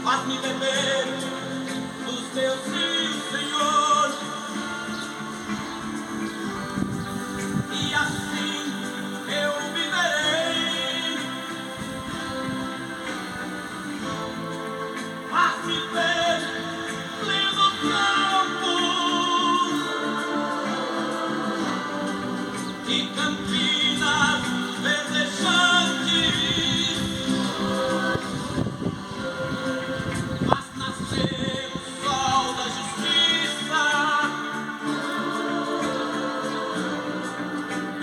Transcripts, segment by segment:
Faz-me beber dos teus rios, Senhor, e assim eu viverei. Faz-me ver lindos campos e campinas verdejantes. Faz nascer o sol da justiça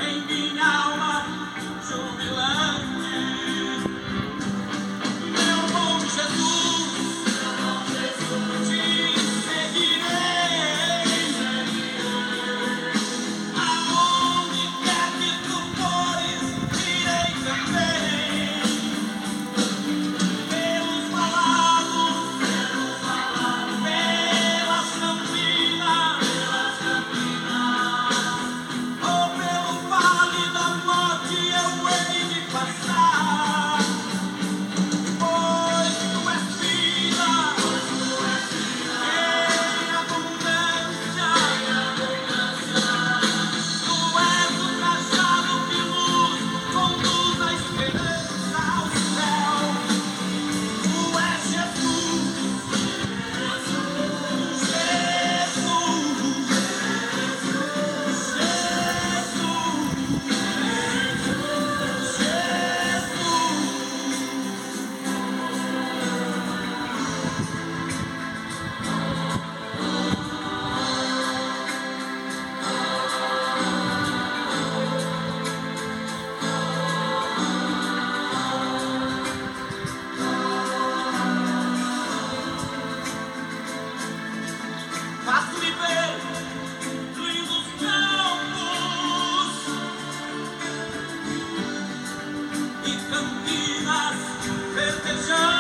em minha alma jubilante. Meu bom Jesus, te seguirei. Aonde quer que tu fores, irei também. Pelos valados, pelas campinas, ou pelo vale da morte eu hei de passar. Pois tu és vida em abundância, tu és o cajado que nos conduz a esperança ao céu. Tu és Jesus, faz-me ver lindos campos e campinas verdejantes.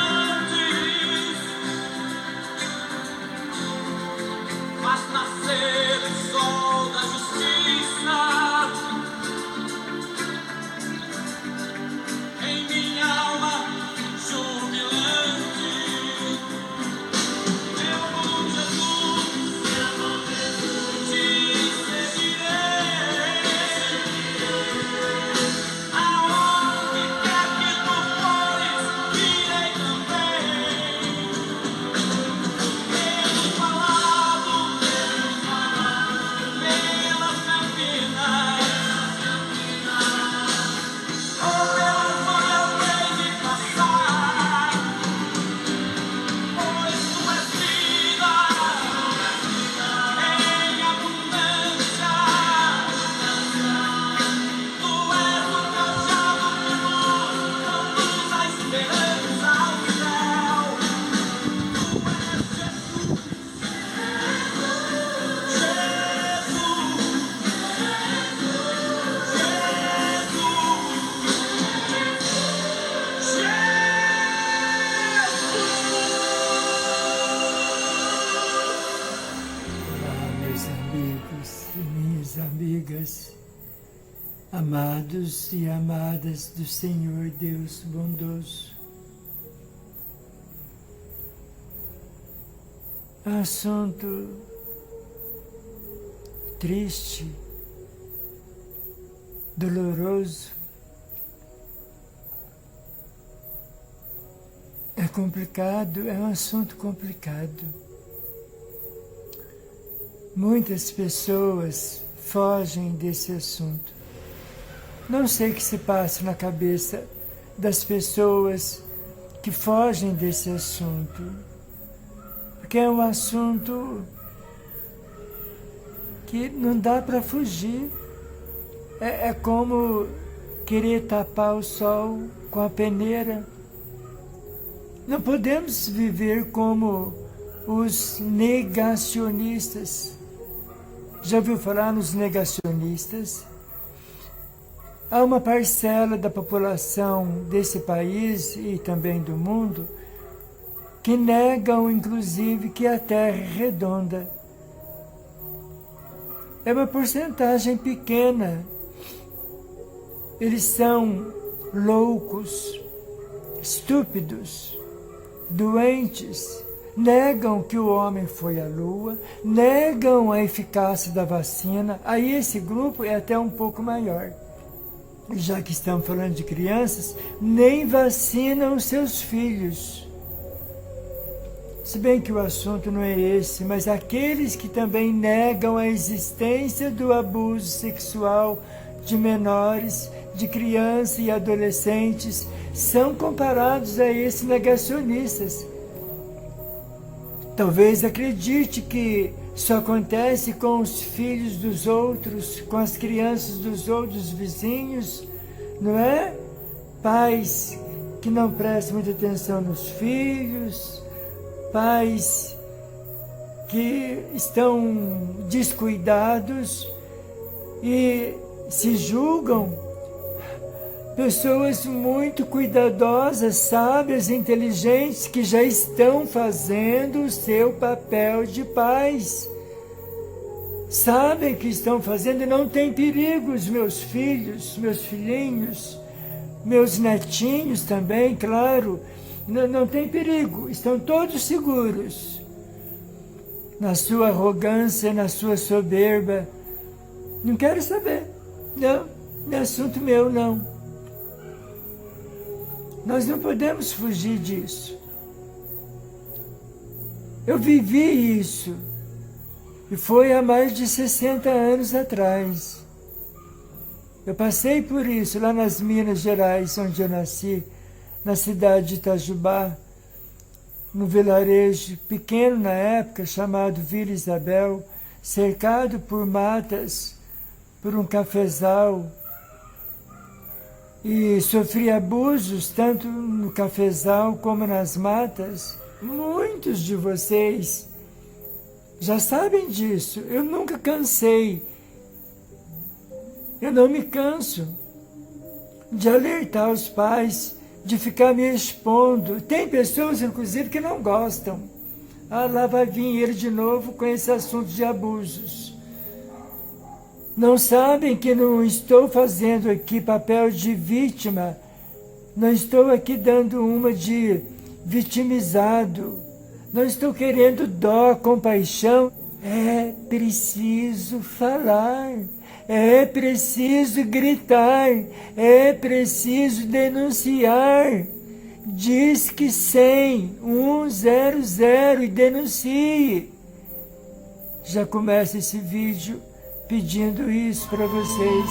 Faz nascer o sol da justiça em minha alma jubilante. Meu bom Jesus, te seguirei. Aonde quer que tu fores, irei também. Pelos valados, pelas campinas, ou pelas onde eu hei de passar. Pois tu és vida em abundância, tu és o cajado que nos conduz a esperança ao céu. Tu és Jesus, Olá, meus amigos e minhas amigas, amados e amadas do Senhor Deus bondoso. Assunto triste, doloroso, é complicado, é um assunto complicado. Muitas pessoas fogem desse assunto. Não sei o que se passa na cabeça das pessoas que fogem desse assunto, porque é um assunto que não dá para fugir. É como querer tapar o sol com a peneira. Não podemos viver como os negacionistas. Já ouviu falar nos negacionistas? Há uma parcela da população desse país e também do mundo que negam, inclusive, que a Terra é redonda. É uma porcentagem pequena. Eles são loucos, estúpidos. doentes, negam que o homem foi à Lua, negam a eficácia da vacina. Aí esse grupo é até um pouco maior. Já que estamos falando de crianças, nem vacinam os seus filhos. Se bem que o assunto não é esse, mas aqueles que também negam a existência do abuso sexual de menores, de crianças e adolescentes, são comparados a esses negacionistas. Talvez acredite que só acontece com os filhos dos outros, com as crianças dos outros vizinhos, não é? Pais que não prestam muita atenção nos filhos, pais que estão descuidados e se julgam pessoas muito cuidadosas, sábias, inteligentes, que já estão fazendo o seu papel de pais. Sabem que estão fazendo e não tem perigos, meus filhos, meus filhinhos, meus netinhos também, claro. Não tem perigo, estão todos seguros. Na sua arrogância, na sua soberba. Não quero saber. Não é assunto meu, não. Nós não podemos fugir disso. Eu vivi isso. E foi há mais de 60 anos atrás. Eu passei por isso lá nas Minas Gerais, onde eu nasci, na cidade de Itajubá, no vilarejo pequeno na época, chamado Vila Isabel, cercado por matas, por um cafezal, e sofri abusos tanto no cafezal como nas matas. Muitos de vocês já sabem disso. Eu nunca cansei. Eu não me canso de alertar os pais, de ficar me expondo. Tem pessoas, inclusive, que não gostam. Ah, lá vai vir ele de novo com esse assunto de abusos. Não sabem que não estou fazendo aqui papel de vítima, não estou aqui dando uma de vitimizado, não estou querendo dó, compaixão. É preciso falar, é preciso gritar, é preciso denunciar. Diz que 100 100 e denuncie. Já começa esse vídeo pedindo isso para vocês.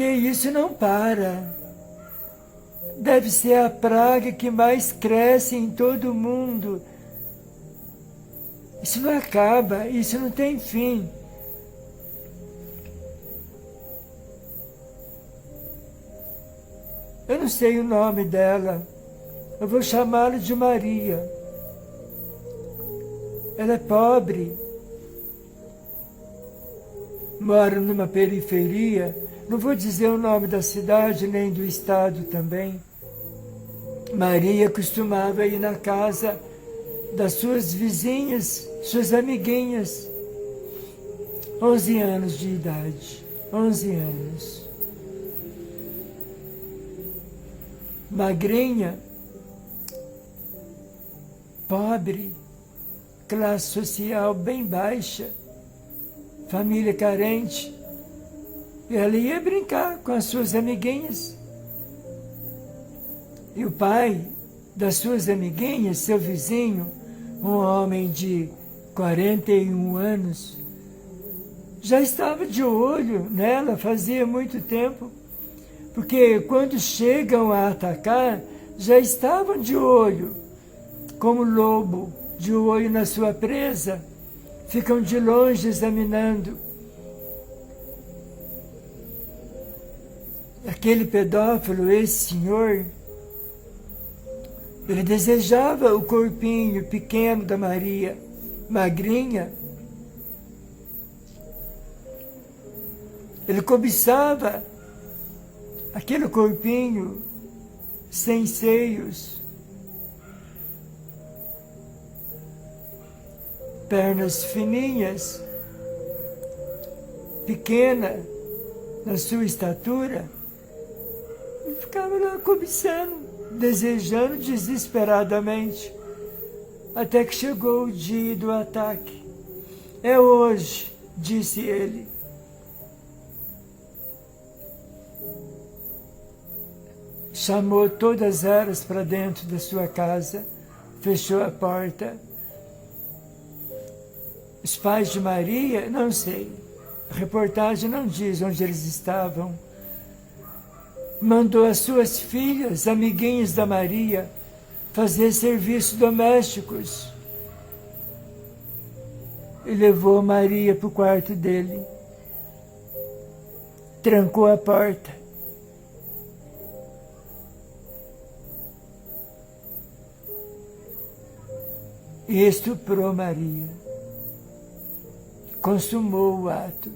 porque isso não para. Deve ser a praga que mais cresce em todo o mundo. Isso não acaba, isso não tem fim. Eu não sei o nome dela. Eu vou chamá-la de Maria. Ela é pobre. Mora numa periferia. Não vou dizer o nome da cidade nem do estado também. Maria costumava ir na casa das suas vizinhas, suas amiguinhas. 11 anos de idade. 11 anos. Magrinha, pobre, classe social bem baixa, família carente. E ela ia brincar com as suas amiguinhas. E o pai das suas amiguinhas, seu vizinho, um homem de 41 anos, já estava de olho nela fazia muito tempo. Porque quando chegam a atacar, já estavam de olho, como lobo, de olho na sua presa, ficam de longe examinando. Aquele pedófilo, esse senhor, ele desejava o corpinho pequeno da Maria, magrinha. Ele cobiçava aquele corpinho sem seios, pernas fininhas, pequena na sua estatura. Ele ficava lá cobiçando, desejando desesperadamente, até que chegou o dia do ataque. É hoje, disse ele. Chamou todas elas para dentro da sua casa, fechou a porta. Os pais de Maria, não sei, a reportagem não diz onde eles estavam. Mandou as suas filhas, amiguinhas da Maria, fazer serviços domésticos. E levou Maria para o quarto dele. Trancou a porta. E estuprou Maria. Consumou o ato.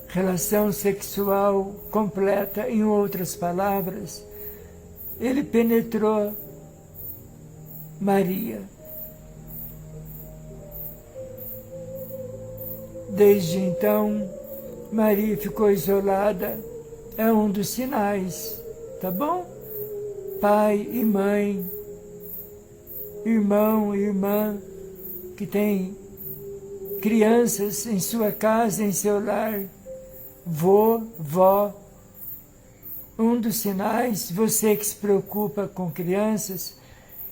Relação sexual completa, em outras palavras, ele penetrou Maria. Desde então, Maria ficou isolada. É um dos sinais, tá bom? Pai e mãe, irmão e irmã que tem crianças em sua casa, em seu lar, vô, vó. Um dos sinais, você que se preocupa com crianças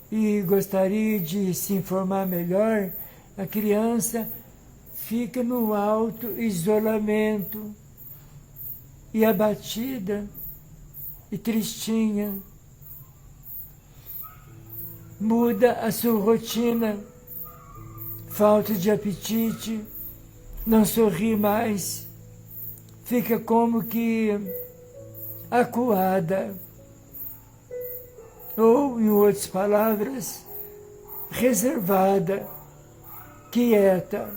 e gostaria de se informar melhor, a criança fica no alto isolamento e abatida e tristinha. Muda a sua rotina, falta de apetite, não sorri mais, fica como que acuada, ou, em outras palavras, reservada, quieta,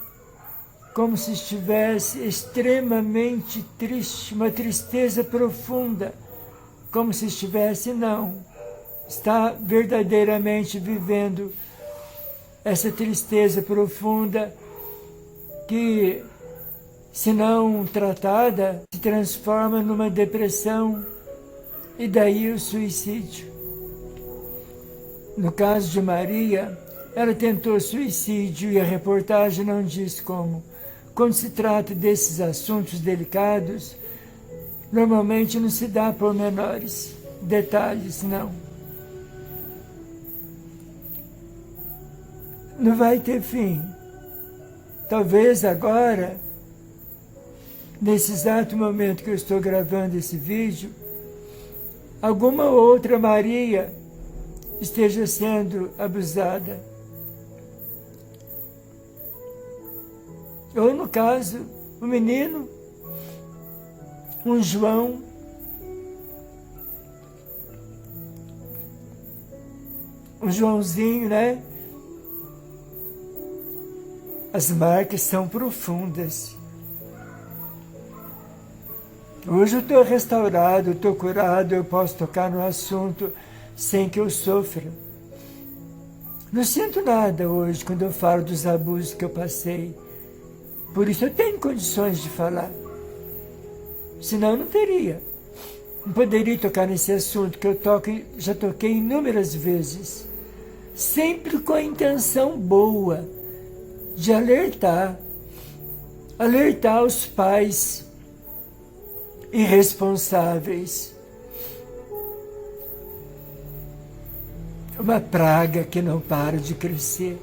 como se estivesse extremamente triste, uma tristeza profunda, como se estivesse, não, está verdadeiramente vivendo essa tristeza profunda que, se não tratada, se transforma numa depressão e daí o suicídio. No caso de Maria, ela tentou suicídio e a reportagem não diz como. Quando se trata desses assuntos delicados, normalmente não se dá pormenores, detalhes, não. Não vai ter fim. Talvez agora nesse exato momento que eu estou gravando esse vídeo, alguma outra Maria esteja sendo abusada. Ou, no caso, um menino, um João, um Joãozinho, né? As marcas são profundas. Hoje eu estou restaurado, eu estou curado, eu posso tocar no assunto sem que eu sofra. Não sinto nada hoje quando eu falo dos abusos que eu passei. Por isso eu tenho condições de falar. Senão eu não teria. Não poderia tocar nesse assunto que eu já toquei inúmeras vezes. Sempre com a intenção boa de alertar os pais irresponsáveis. Uma praga que não para de crescer.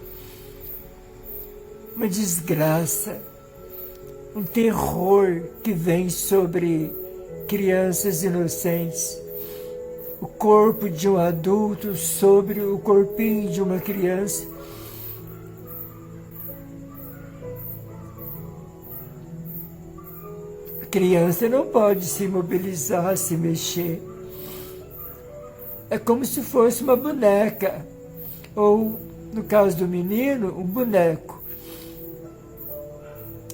Uma desgraça. Um terror que vem sobre crianças inocentes. O corpo de um adulto sobre o corpinho de uma criança. A criança não pode se mobilizar, se mexer. É como se fosse uma boneca. Ou, no caso do menino, um boneco.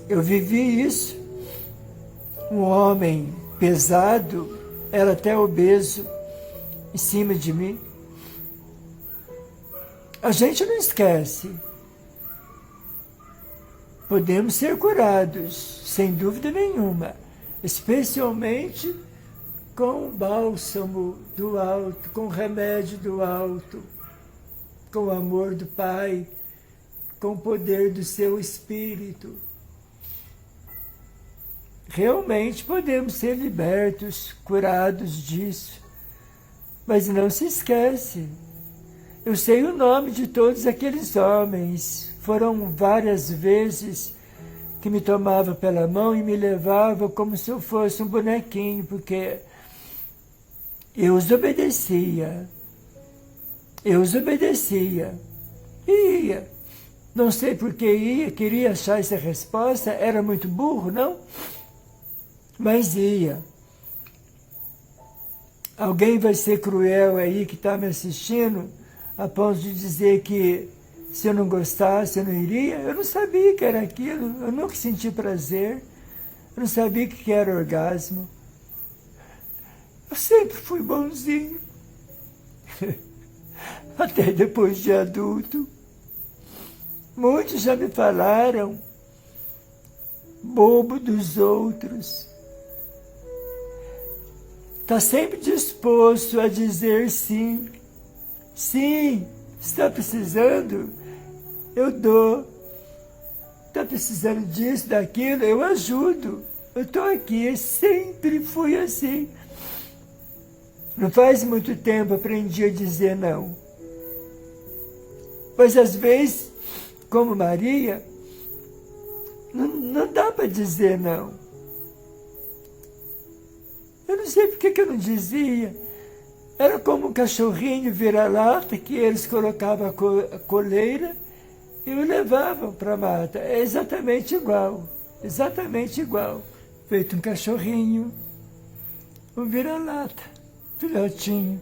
Eu vivi isso. Um homem pesado, era até obeso, em cima de mim. A gente não esquece. Podemos ser curados, sem dúvida nenhuma, especialmente com o bálsamo do alto, com o remédio do alto, com o amor do Pai, com o poder do seu Espírito. Realmente podemos ser libertos, curados disso. Mas não se esquece, eu sei o nome de todos aqueles homens. Foram várias vezes que me tomava pela mão e me levava como se eu fosse um bonequinho, porque eu os obedecia. E ia. Não sei por que ia, queria achar essa resposta, era muito burro, não? Mas ia. Alguém vai ser cruel aí que está me assistindo, a ponto de dizer que se eu não gostasse, eu não iria? Eu não sabia que era aquilo, eu nunca senti prazer, eu não sabia o que era orgasmo. Eu sempre fui bonzinho, até depois de adulto. Muitos já me falaram, bobo dos outros. Está sempre disposto a dizer sim. Sim, está precisando? Eu dou. Está precisando disso, daquilo? Eu ajudo. Eu estou aqui, sempre fui assim. Não faz muito tempo aprendi a dizer não. Mas às vezes, como Maria, não dá para dizer não. Eu não sei por que eu não dizia. Era como um cachorrinho vira-lata que eles colocavam a coleira e o levavam para a mata. É exatamente igual. Feito um cachorrinho, um vira-lata, filhotinho.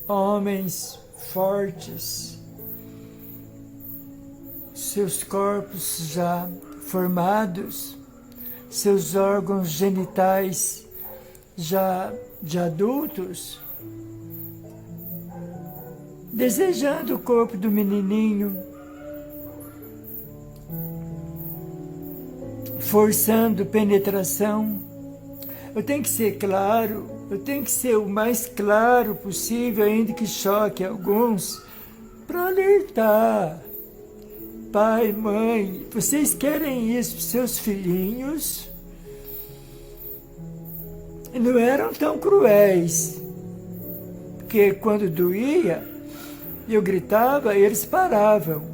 Homens fortes, seus corpos já formados, seus órgãos genitais já de adultos, desejando o corpo do menininho, forçando penetração. Eu tenho que ser claro, eu tenho que ser o mais claro possível, ainda que choque alguns, para alertar. Pai, mãe, vocês querem isso para seus filhinhos? E não eram tão cruéis, porque quando doía, eu gritava, eles paravam.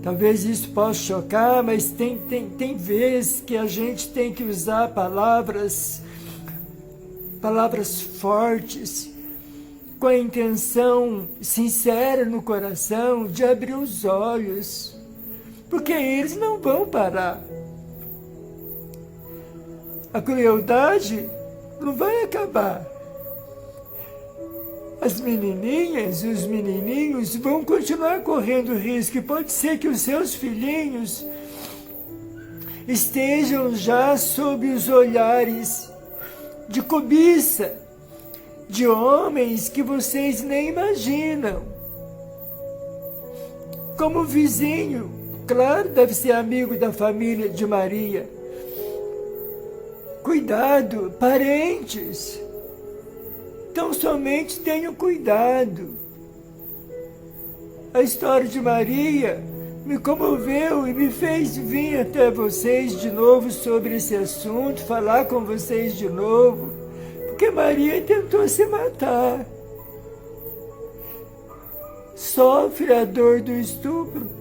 Talvez isso possa chocar, mas tem vezes que a gente tem que usar palavras fortes, com a intenção sincera no coração de abrir os olhos, porque eles não vão parar. A crueldade não vai acabar. As menininhas e os menininhos vão continuar correndo risco, e pode ser que os seus filhinhos estejam já sob os olhares de cobiça de homens que vocês nem imaginam. Como o vizinho, claro, deve ser amigo da família de Maria. Cuidado, parentes. Então somente tenham cuidado. A história de Maria me comoveu e me fez vir até vocês de novo sobre esse assunto, falar com vocês de novo, porque Maria tentou se matar. Sofre a dor do estupro.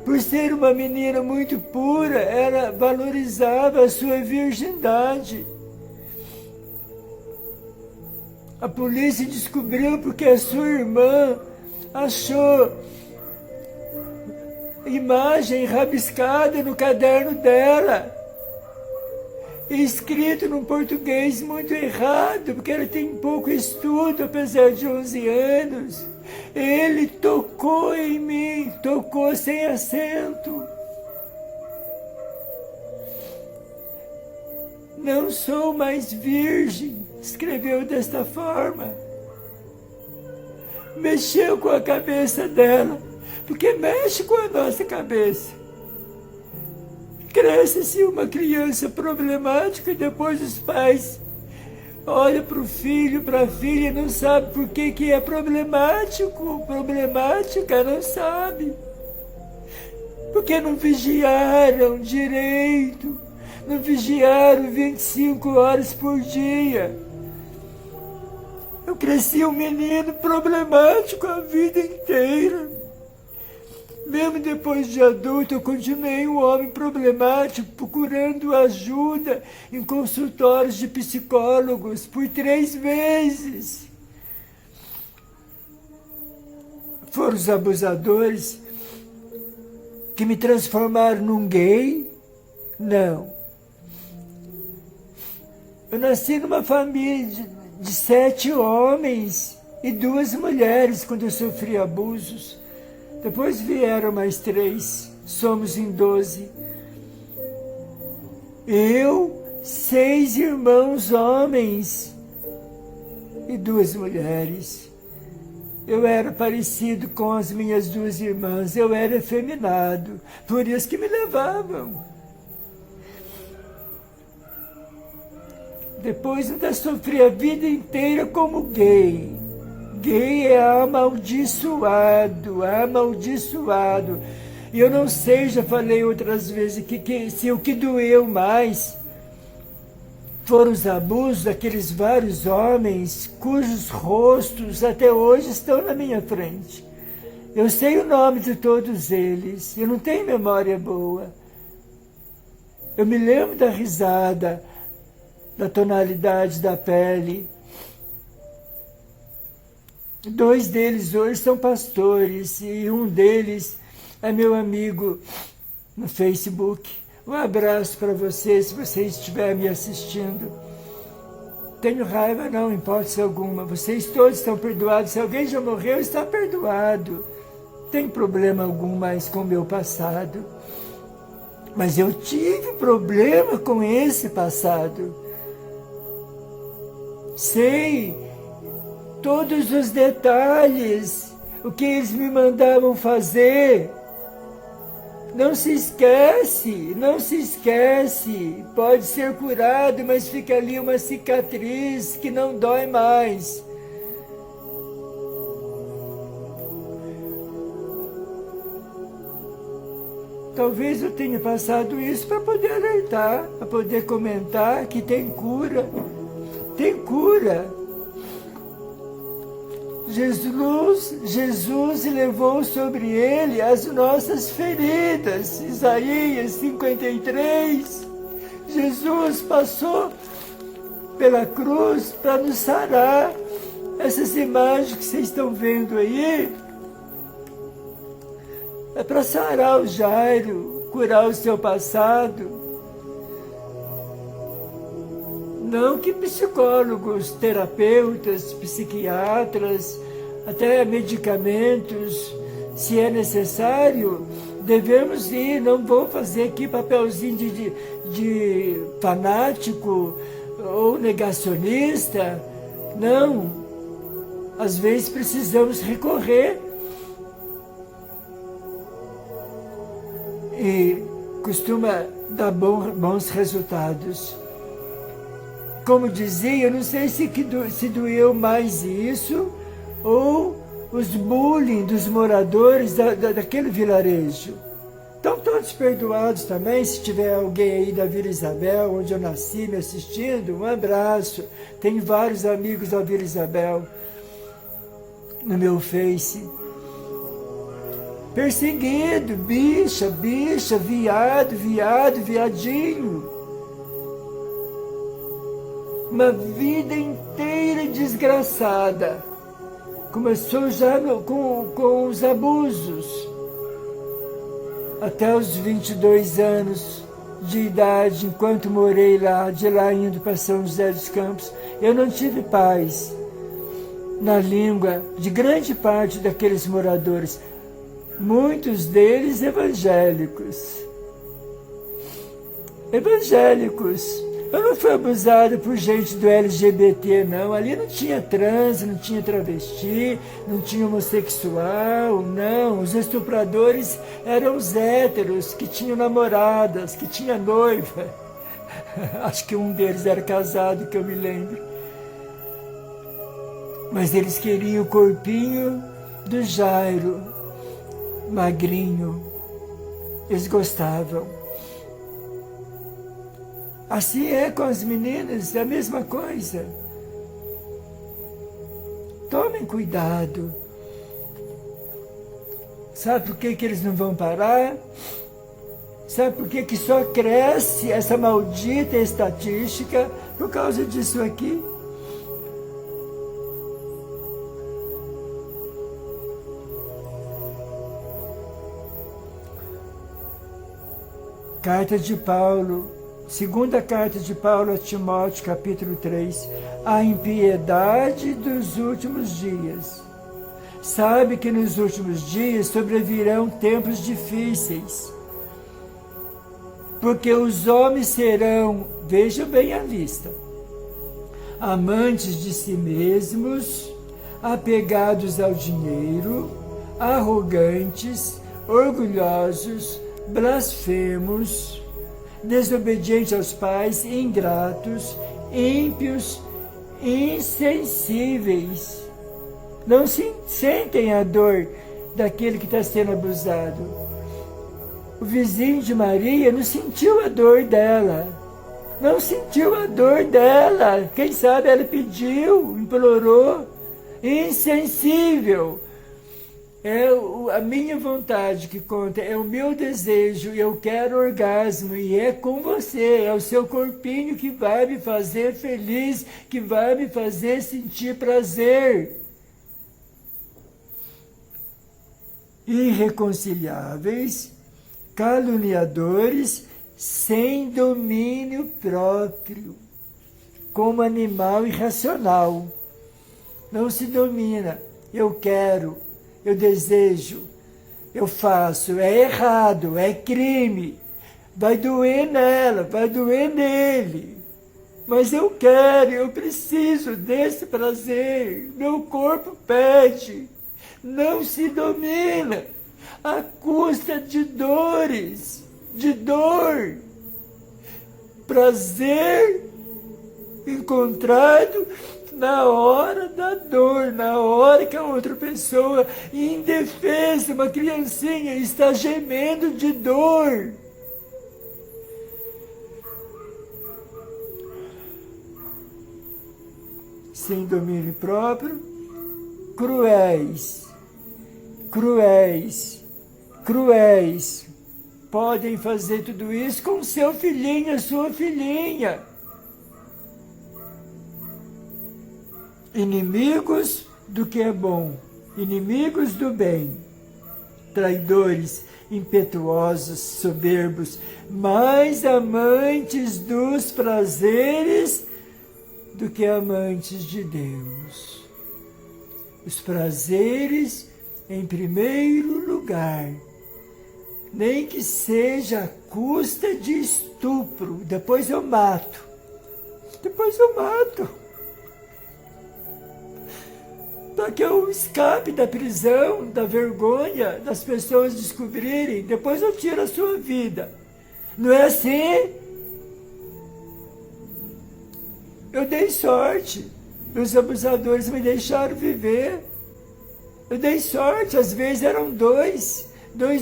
Por ser uma menina muito pura, ela valorizava a sua virgindade. A polícia descobriu porque a sua irmã achou imagem rabiscada no caderno dela, escrito num português muito errado, porque ela tem pouco estudo, apesar de 11 anos. Ele tocou em mim, tocou sem acento. Não sou mais virgem, escreveu desta forma. Mexeu com a cabeça dela, porque mexe com a nossa cabeça. Cresce-se uma criança problemática e depois os pais olham para o filho, para a filha, não sabe por que é problemático, problemática, não sabe. Porque não vigiaram direito, não vigiaram 25 horas por dia. Eu cresci um menino problemático a vida inteira. Mesmo depois de adulto, eu continuei um homem problemático, procurando ajuda em consultórios de psicólogos por 3 vezes. Foram os abusadores que me transformaram num gay? Não. Eu nasci numa família de 7 homens e 2 mulheres quando eu sofri abusos. Depois vieram mais 3, somos em 12. Eu, 6 irmãos homens e 2 mulheres. Eu era parecido com as minhas 2 irmãs, eu era efeminado, por isso que me levavam. Depois ainda sofri a vida inteira como gay. Gay é amaldiçoado, amaldiçoado. E eu não sei, já falei outras vezes, que se o que doeu mais foram os abusos daqueles vários homens cujos rostos até hoje estão na minha frente. Eu sei o nome de todos eles, eu não tenho memória boa. Eu me lembro da risada, da tonalidade da pele. 2 deles hoje são pastores e um deles é meu amigo no Facebook. Um abraço para você, se você estiver me assistindo. Tenho raiva não, em hipótese alguma. Vocês todos estão perdoados. Se alguém já morreu, está perdoado. Não tem problema algum mais com o meu passado. Mas eu tive problema com esse passado. Sei todos os detalhes, o que eles me mandavam fazer. Não se esquece, não se esquece. Pode ser curado, mas fica ali uma cicatriz que não dói mais. Talvez eu tenha passado isso para poder alertar, para poder comentar que tem cura. Tem cura. Jesus levou sobre ele as nossas feridas. Isaías 53. Jesus passou pela cruz para nos sarar. Essas imagens que vocês estão vendo aí é para sarar o Jairo, curar o seu passado. Não que psicólogos, terapeutas, psiquiatras, até medicamentos, se é necessário, devemos ir. Não vou fazer aqui papelzinho de fanático ou negacionista. Não. Às vezes precisamos recorrer. E costuma dar bons resultados. Como dizia, eu não sei se doeu mais isso ou os bullying dos moradores daquele vilarejo. Estão todos perdoados também. Se tiver alguém aí da Vila Isabel, onde eu nasci, me assistindo, um abraço. Tenho vários amigos da Vila Isabel no meu Face. Perseguido, bicha, viado, viadinho. Uma vida inteira desgraçada. Começou já com os abusos. Até os 22 anos de idade, enquanto morei lá, de lá indo para São José dos Campos, eu não tive paz na língua de grande parte daqueles moradores. Muitos deles evangélicos. Eu não fui abusada por gente do LGBT, não. Ali não tinha trans, não tinha travesti, não tinha homossexual, não. Os estupradores eram os héteros, que tinham namoradas, que tinham noiva. Acho que um deles era casado, que eu me lembro. Mas eles queriam o corpinho do Jairo, magrinho. Eles gostavam. Assim é com as meninas, é a mesma coisa. Tomem cuidado. Sabe por que eles não vão parar? Sabe por que só cresce essa maldita estatística? Por causa disso aqui. Carta de Paulo, segunda carta de Paulo a Timóteo, capítulo 3. A impiedade dos últimos dias. Sabe que nos últimos dias sobrevirão tempos difíceis. Porque os homens serão, veja bem a lista, amantes de si mesmos, apegados ao dinheiro, arrogantes, orgulhosos, blasfemos, desobedientes aos pais, ingratos, ímpios, insensíveis. Não sentem a dor daquele que está sendo abusado. O vizinho de Maria não sentiu a dor dela. Não sentiu a dor dela. Quem sabe ela pediu, implorou. Insensível. É a minha vontade que conta, é o meu desejo, eu quero orgasmo e é com você, é o seu corpinho que vai me fazer feliz, que vai me fazer sentir prazer. Irreconciliáveis, caluniadores, sem domínio próprio, como animal irracional. Não se domina, eu quero. Eu desejo, eu faço, é errado, é crime, vai doer nela, vai doer nele, mas eu quero, eu preciso desse prazer, meu corpo pede, não se domina, à custa de dores, de dor, prazer encontrado na hora da dor, na hora que a outra pessoa, indefesa, uma criancinha, está gemendo de dor. Sem domínio próprio, cruéis, cruéis, cruéis, podem fazer tudo isso com seu filhinho, sua filhinha. Inimigos do que é bom, inimigos do bem, traidores, impetuosos, soberbos, mais amantes dos prazeres do que amantes de Deus. Os prazeres em primeiro lugar, nem que seja à custa de estupro, depois eu mato. Para que eu escape da prisão, da vergonha, das pessoas descobrirem, depois eu tiro a sua vida. Não é assim? Eu dei sorte, os abusadores me deixaram viver. Eu dei sorte, às vezes eram dois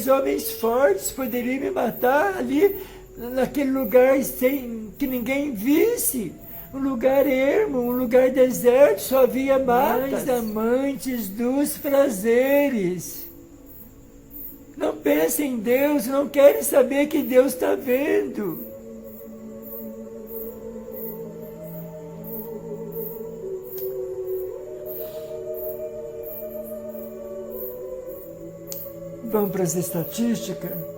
homens fortes, poderiam me matar ali, naquele lugar sem que ninguém visse. Um lugar ermo, um lugar deserto, só havia matas. Amantes dos prazeres. Não pensem em Deus, não querem saber que Deus está vendo. Vamos para as estatísticas.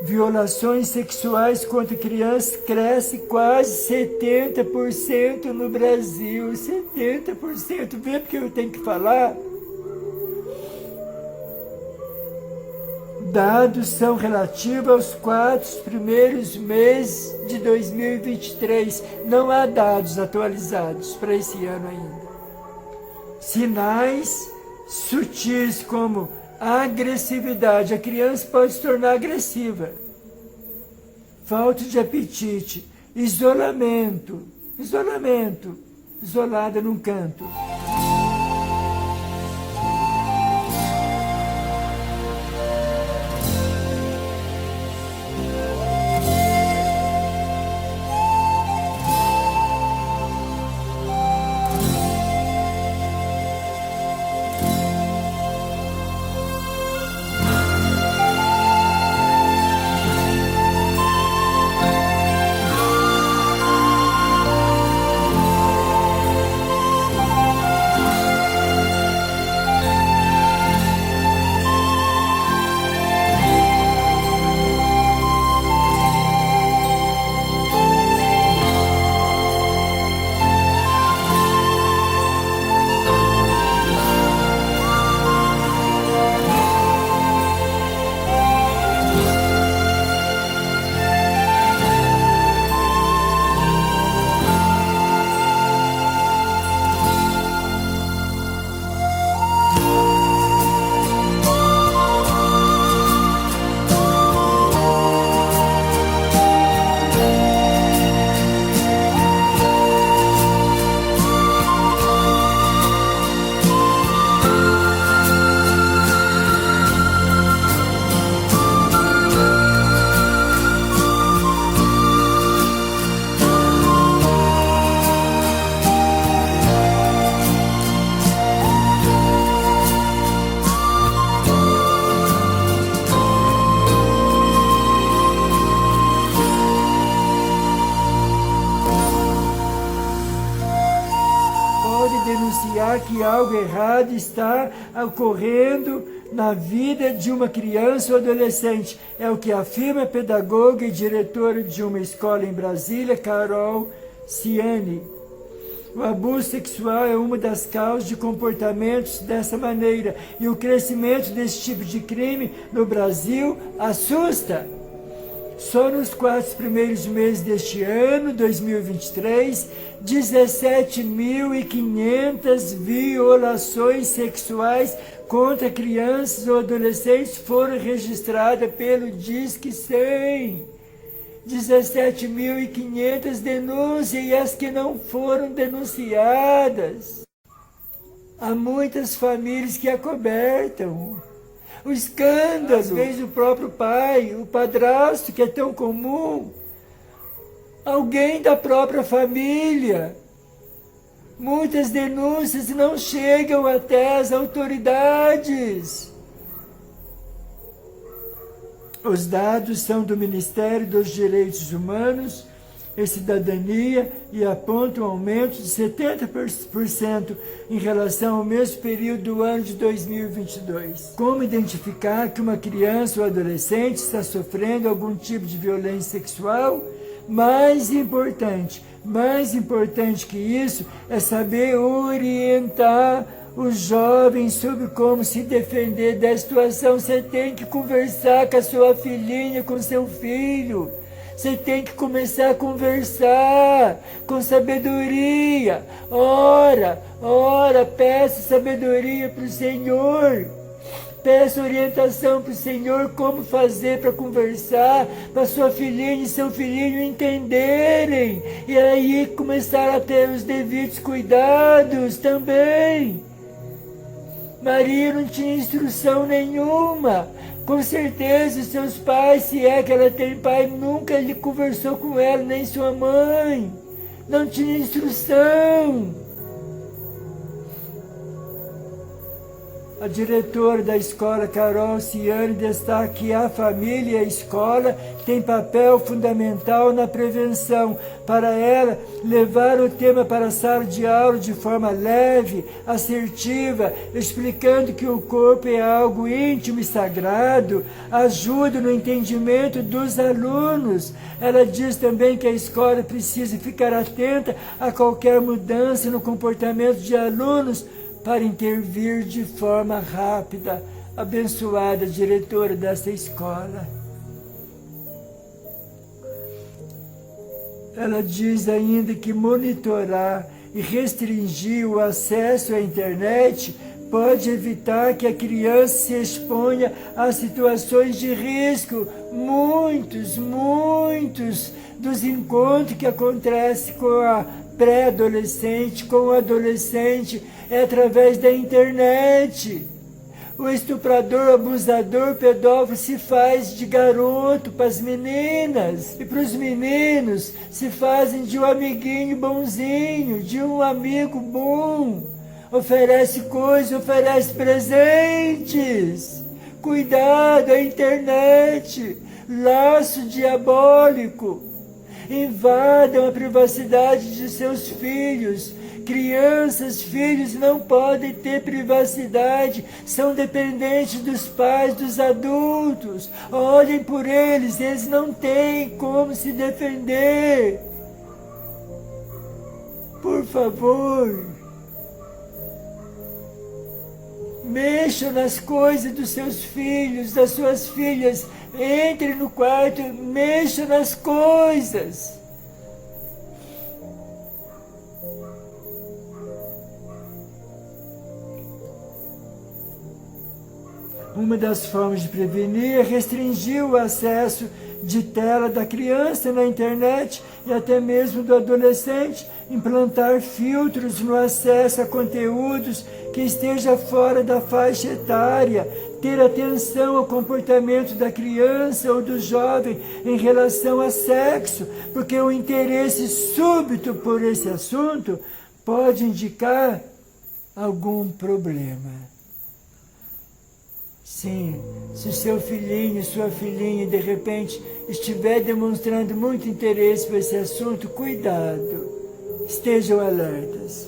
Violações sexuais contra crianças cresce quase 70% no Brasil. 70%. Vê porque eu tenho que falar? Dados são relativos aos 4 primeiros meses de 2023. Não há dados atualizados para esse ano ainda. Sinais sutis como agressividade. A criança pode se tornar agressiva. Falta de apetite. Isolamento. Isolada num canto. denunciar que algo errado está ocorrendo na vida de uma criança ou adolescente. É o que afirma a pedagoga e diretora de uma escola em Brasília, Carol Ciani. O abuso sexual é uma das causas de comportamentos dessa maneira, e o crescimento desse tipo de crime no Brasil assusta. Só nos 4 primeiros meses deste ano, 2023, 17.500 violações sexuais contra crianças ou adolescentes foram registradas pelo Disque 100. 17.500 denúncias, e as que não foram denunciadas. Há muitas famílias que acobertam. O escândalo, às vezes o próprio pai, o padrasto, que é tão comum, alguém da própria família Muitas denúncias não chegam até as autoridades. Os dados são do Ministério dos Direitos Humanos e Cidadania e apontam um aumento de 70% em relação ao mesmo período do ano de 2022. Como identificar que uma criança ou adolescente está sofrendo algum tipo de violência sexual? Mais importante que isso é saber orientar os jovens sobre como se defender da situação. Você tem que conversar com a sua filhinha, com seu filho. Você tem que começar a conversar com sabedoria. Ora, peça sabedoria para o Senhor. Peça orientação para o Senhor como fazer para conversar, para sua filhinha e seu filhinho entenderem. E aí começar a ter os devidos cuidados também. Maria não tinha instrução nenhuma. Com certeza, seus pais, se é que ela tem pai, nunca ele conversou com ela, nem sua mãe. Não tinha instrução. A diretora da escola, Carol Ciani, destaca que a família e a escola têm papel fundamental na prevenção. Para ela, levar o tema para a sala de aula de forma leve, assertiva, explicando que o corpo é algo íntimo e sagrado, ajuda no entendimento dos alunos. Ela diz também que a escola precisa ficar atenta a qualquer mudança no comportamento de alunos, para intervir de forma rápida. Abençoada diretora dessa escola. Ela diz ainda que monitorar e restringir o acesso à internet pode evitar que a criança se exponha a situações de risco. Muitos dos encontros que acontecem com a pré-adolescente, com o adolescente, é através da internet. O estuprador, abusador, pedófilo se faz de garoto para as meninas. E para os meninos se fazem de um amiguinho bonzinho, de um amigo bom. Oferece coisas, oferece presentes. Cuidado, a internet, laço diabólico. Invadam a privacidade de seus filhos. Crianças, filhos não podem ter privacidade, são dependentes dos pais, dos adultos. Olhem por eles, eles não têm como se defender. Por favor, mexam nas coisas dos seus filhos, das suas filhas. Entre no quarto, mexa nas coisas. Uma das formas de prevenir é restringir o acesso de tela da criança na internet e até mesmo do adolescente, implantar filtros no acesso a conteúdos que esteja fora da faixa etária, ter atenção ao comportamento da criança ou do jovem em relação a sexo, porque o interesse súbito por esse assunto pode indicar algum problema. Sim, se o seu filhinho, sua filhinha, de repente, estiver demonstrando muito interesse por esse assunto, cuidado, estejam alertas.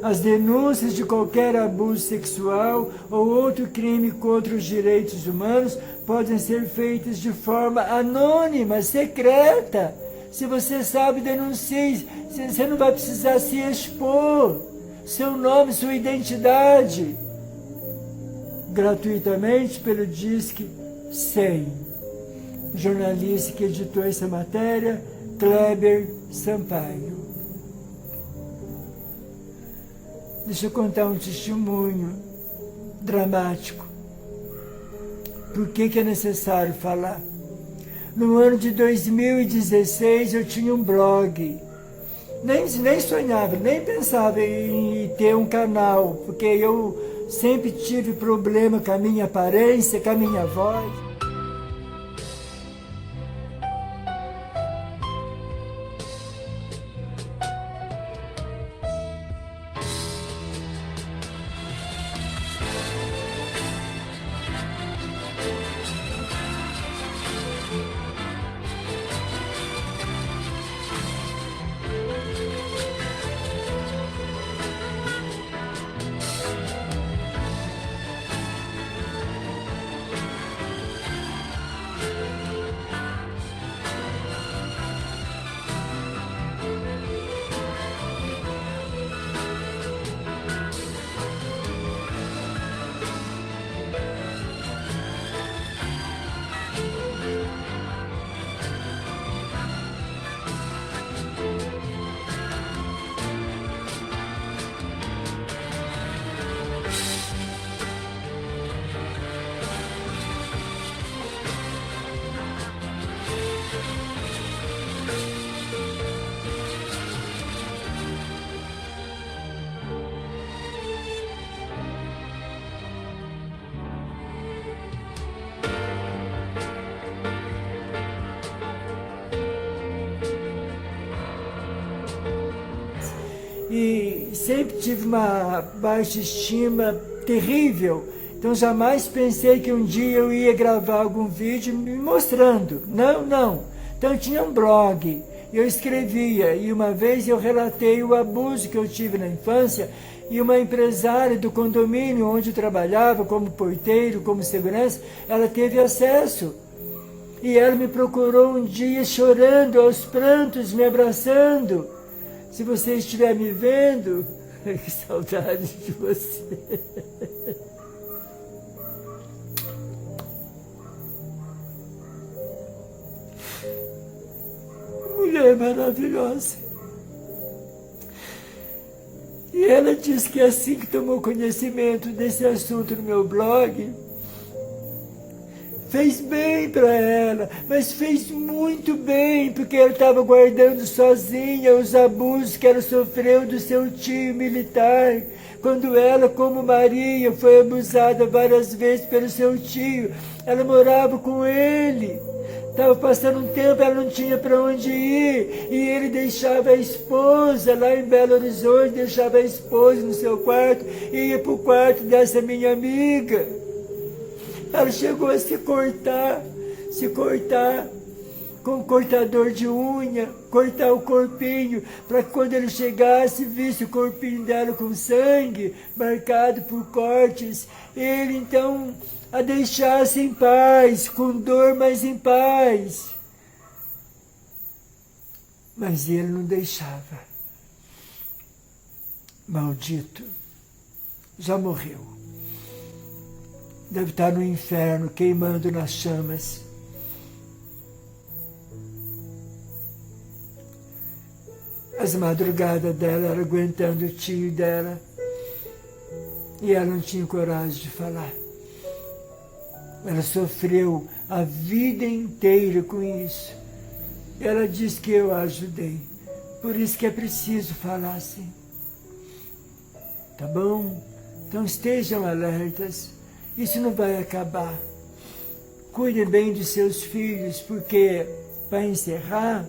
As denúncias de qualquer abuso sexual ou outro crime contra os direitos humanos podem ser feitas de forma anônima, secreta. Se você sabe, denuncie. Você não vai precisar se expor. Seu nome, sua identidade. Gratuitamente pelo Disque 100. O jornalista que editou essa matéria, Kleber Sampaio. Deixa eu contar um testemunho dramático. Por que é necessário falar? No ano de 2016 eu tinha um blog. Nem sonhava, nem pensava em ter um canal, porque eu sempre tive problema com a minha aparência, com a minha voz. e sempre tive uma baixa estima terrível. Então jamais pensei que um dia eu ia gravar algum vídeo me mostrando. Não. Então tinha um blog, eu escrevia, e uma vez eu relatei o abuso que eu tive na infância, e uma empresária do condomínio onde eu trabalhava, como porteiro, como segurança, ela teve acesso. E ela me procurou um dia chorando, aos prantos, me abraçando. Se você estiver me vendo, que saudade de você. Mulher maravilhosa. E ela disse que assim que tomou conhecimento desse assunto no meu blog, fez bem para ela, mas fez muito bem, porque ela estava guardando sozinha os abusos que ela sofreu do seu tio militar, quando ela, como Maria, foi abusada várias vezes pelo seu tio. Ela morava com ele. Estava passando um tempo, ela não tinha para onde ir, e ele deixava a esposa lá em Belo Horizonte, deixava a esposa no seu quarto, e ia para o quarto dessa minha amiga. Ela chegou a se cortar com um cortador de unha, cortar o corpinho, para que quando ele chegasse, visse o corpinho dela com sangue, marcado por cortes, ele então a deixasse em paz, com dor, mas em paz. Mas ele não deixava. Maldito, já morreu. Deve estar no inferno, queimando nas chamas. As madrugadas dela, ela aguentando o tio dela, e ela não tinha coragem de falar. Ela sofreu a vida inteira com isso. Ela disse que eu a ajudei. Por isso que é preciso falar assim. Tá bom? Então estejam alertas. Isso não vai acabar. Cuidem bem dos seus filhos, porque, para encerrar,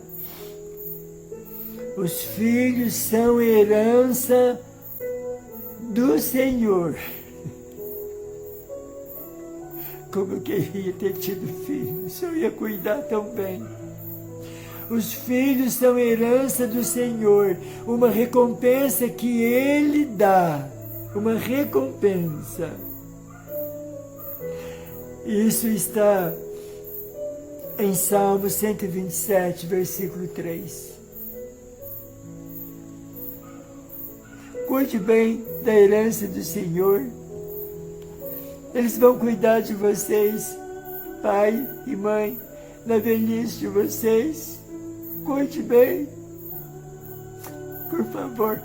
os filhos são herança do Senhor. Como eu queria ter tido filhos, eu ia cuidar tão bem. Os filhos são herança do Senhor, uma recompensa que Ele dá, uma recompensa. Isso está em Salmo 127, versículo 3. Cuide bem da herança do Senhor. Eles vão cuidar de vocês, pai e mãe, na velhice de vocês. Cuide bem, por favor.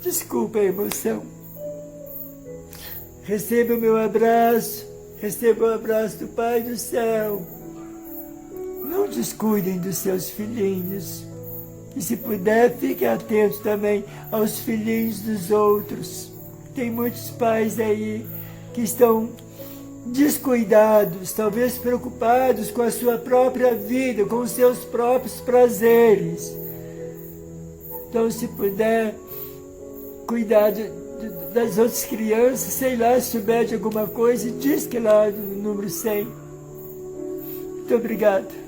Desculpa a emoção. Receba o meu abraço, receba o abraço do Pai do céu. Não descuidem dos seus filhinhos. E se puder, fiquem atentos também aos filhinhos dos outros. Tem muitos pais aí que estão descuidados, talvez preocupados com a sua própria vida, com os seus próprios prazeres. Então, se puder cuidar das outras crianças, sei lá, se souber de alguma coisa, diz que lá no número 100. Muito obrigado.